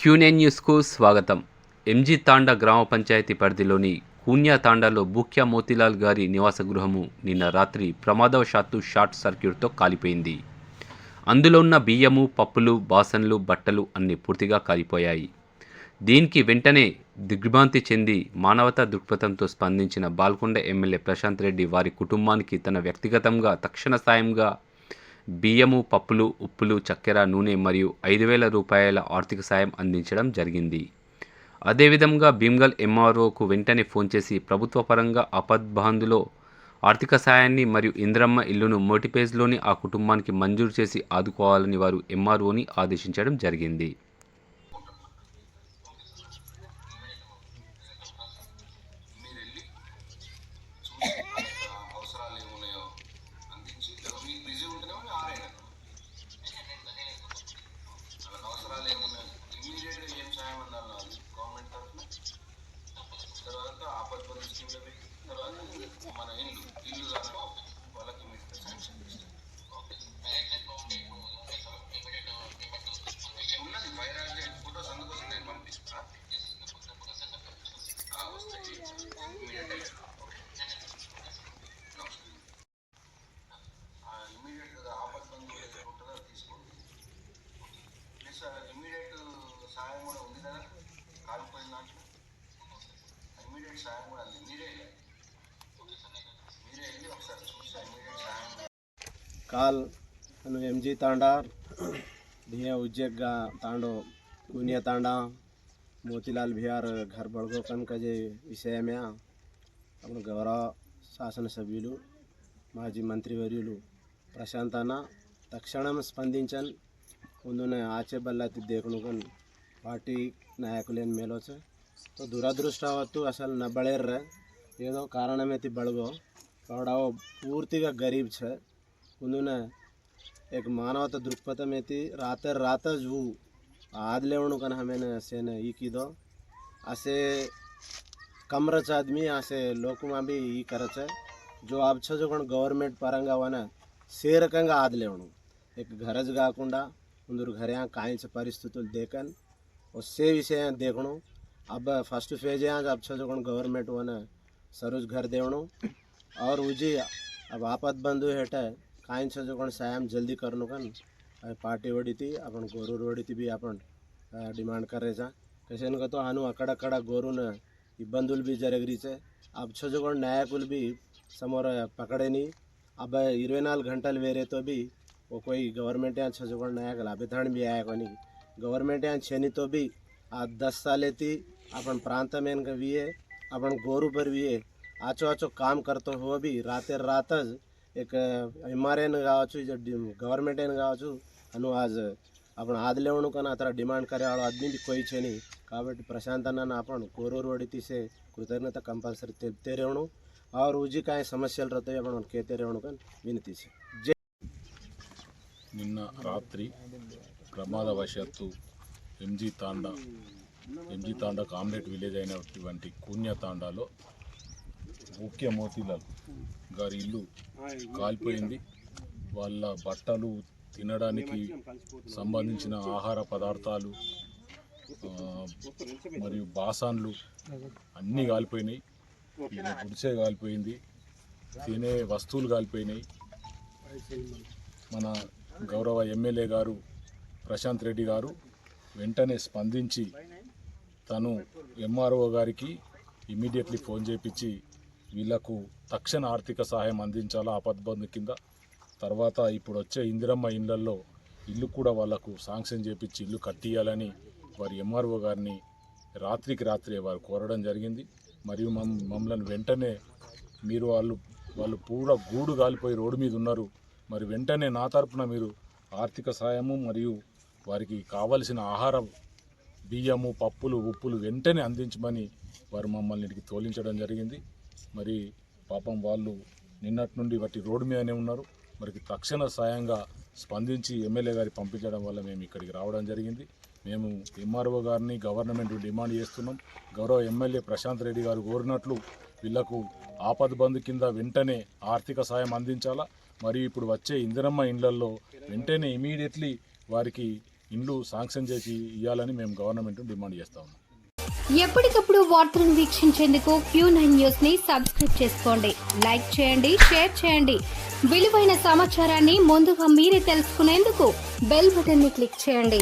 క్యూనెన్ న్యూస్కు స్వాగతం. ఎంజీ తాండా గ్రామ పంచాయతీ పరిధిలోని కూన్యా తాండాలో బూక్యా మోతీలాల్ గారి నివాస గృహము నిన్న రాత్రి ప్రమాదవశాత్తు షార్ట్ సర్క్యూట్తో కాలిపోయింది. అందులో ఉన్న బియ్యము, పప్పులు, బాసన్లు, బట్టలు అన్నీ పూర్తిగా కాలిపోయాయి. దీనికి వెంటనే దిగ్భ్రాంతి చెంది మానవతా దృక్పథంతో స్పందించిన బాల్కొండ ఎమ్మెల్యే ప్రశాంత్ రెడ్డి వారి కుటుంబానికి తన వ్యక్తిగతంగా తక్షణ సాయంగా బియ్యము, పప్పులు, ఉప్పులు, చక్కెర, నూనె మరియు 5,000 రూపాయల ఆర్థిక సాయం అందించడం జరిగింది. అదేవిధంగా భీమ్గల్ ఎంఆర్ఓకు వెంటనే ఫోన్ చేసి ప్రభుత్వ పరంగా ఆపద్బాంధులో ఆర్థిక సాయాన్ని మరియు ఇంద్రమ్మ ఇల్లును మోటిపేజ్లోని ఆ కుటుంబానికి మంజూరు చేసి ఆదుకోవాలని వారు ఎంఆర్ఓని ఆదేశించడం జరిగింది. ఇమీడియట్ సాయం కూడా ఉంది కదా, కాలిపోయిన దాంట్లో ఇమీడియట్ సాయం కూడా ఉంది. మీరే వెళ్ళి ఒకసారి చూసి ఇమీడియట్ సాయం. काल एमजी तांडा भिया उज्जैग तांडो कुनिया तांडा मोतीलाल भियार घर बड़गोकन का जे विषय में अपन गौरव शासन सभ्युలు మాజీ మంత్రివర్యులు ప్రశాంత్ అన్న తక్షణం స్పందించన్ ముందునే ఆచే బల్లాతి దేకునుకన్ పార్టీ నాయకులేని మేలోచే तो దురదృష్టవత్తు అసలు నబళేర్ర ఏదో కారణమైతే బળగో పడావో పూర్తిగా గరీబ్ છે ముందునే एक मानवता दृक्पथम येती रात जू आद लेवणू कन हमें सेने ई कीदो असे कमरच आदमी असे लोक में भी ई करच जो अब जो कोण गवर्नमेंट पರಂగా वन से रకంగా आद लेवणू एक घरज काकुंडा मुंदर घर्या कायच परिस्थितुल देखन उससे विषय देखणू अब फर्स्ट फेज अब जो कोण गवर्नमेंट वन सरोज घर देवणू और उजी अब आपत बंधु हेटे कायच जो कोण सायम जल्दी करनो कन पार्टी वडी थी अपन गोरूर वडी थी भी अपन डिमांड करायचा कसे तो हानु अकड़ गोरून इब्बंदुल भी जरगरीचे अब जो कोण नायकुल भी समोर पकड़ेनी अब 24 घंटल वेरे तो भी वो कोई गवर्नमेंट यहाँ जो कोण नायक लाभेथाण भी आया कोनी गवर्नमेंट यहाँ छेनी तो भी आ 10 साले थी अपन प्रांत में भी है अपन गोरू पर भी है आचो आचो काम करतो हो भी राते रातज एक एमआरएन काవచ్చు गवर्नमेंट एन काవచ్చు अनु आज आपण आद लेवणू कन अतर डिमांड करे वाळो आदमी भी कोई छे नहीं काबट्टी प्रशांत अन्न आपण कोरोर वडीती से कृतज्ञता कंपल्सरी तेलते रेवणू और उजी काय समस्यలు रहते आपण केते रेवणू कन विनती छे. నిన్న రాత్రి ప్రమాదవశాత్తు ఎంజీ తాండాకు ఆమ్లెట్ విలేజ్ అయినటువంటి కూన్యా తాండాలో బూక్యా మోతీలాల్ గారి ఇల్లు కాలిపోయింది. వాళ్ళ బట్టలు, తినడానికి సంబంధించిన ఆహార పదార్థాలు మరియు బాసాన్లు అన్నీ కాలిపోయినాయి. గుడిసె కాలిపోయింది, తినే వస్తువులు కాలిపోయినాయి. మన గౌరవ ఎమ్మెల్యే గారు ప్రశాంత్ రెడ్డి గారు వెంటనే స్పందించి తను ఎంఆర్ఓ గారికి ఇమీడియట్లీ ఫోన్ చేయించి వీళ్లకు తక్షణ ఆర్థిక సహాయం అందించాలా ఆపద్బంధు కింద. తర్వాత ఇప్పుడు వచ్చే ఇందిరమ్మ ఇళ్లల్లో ఇల్లు కూడా వాళ్లకు శాంక్షన్ చేపించి ఇల్లు కట్టియాలని వారి ఎంఆర్ఓ గారిని రాత్రికి రాత్రే వారు కోరడం జరిగింది. మరియు మమ్మల్ని వెంటనే మీరు వాళ్ళు పూరా గూడు గాలిపోయి రోడ్డు మీద ఉన్నారు, మరి వెంటనే నా తరపున మీరు ఆర్థిక సహాయము మరియు వారికి కావలసిన ఆహారం బియ్యము, పప్పులు, ఉప్పులు వెంటనే అందించమని వారు మమ్మల్ని ఇంటికి తోలించడం జరిగింది. మరి పాపం వాళ్ళు నిన్నటి నుండి వాటి రోడ్డు మీదనే ఉన్నారు. మరి తక్షణ సాయంగా స్పందించి ఎమ్మెల్యే గారి పంపించడం వల్ల మేము ఇక్కడికి రావడం జరిగింది. మేము ఎంఆర్ఓ గారిని గవర్నమెంట్ డిమాండ్ చేస్తున్నాం. గౌరవ ఎమ్మెల్యే ప్రశాంత్ రెడ్డి గారు కోరినట్లు వీళ్లకు ఆపద బంధు కింద వెంటనే ఆర్థిక సాయం అందించాలా. మరియు ఇప్పుడు వచ్చే ఇందిరమ్మ ఇండ్లల్లో వెంటనే ఇమీడియట్లీ వారికి ఇండ్లు శాంక్షన్ చేసి ఇవ్వాలని మేము గవర్నమెంట్ డిమాండ్ చేస్తా ఉన్నాం. ఎప్పటికప్పుడు వార్తలను వీక్షించేందుకు Q9 న్యూస్ ని సబ్స్క్రైబ్ చేసుకోండి, లైక్ చేయండి, షేర్ చేయండి. విలువైన సమాచారాన్ని ముందుగా మీరే తెలుసుకునేందుకు బెల్ బటన్ ని క్లిక్ చేయండి.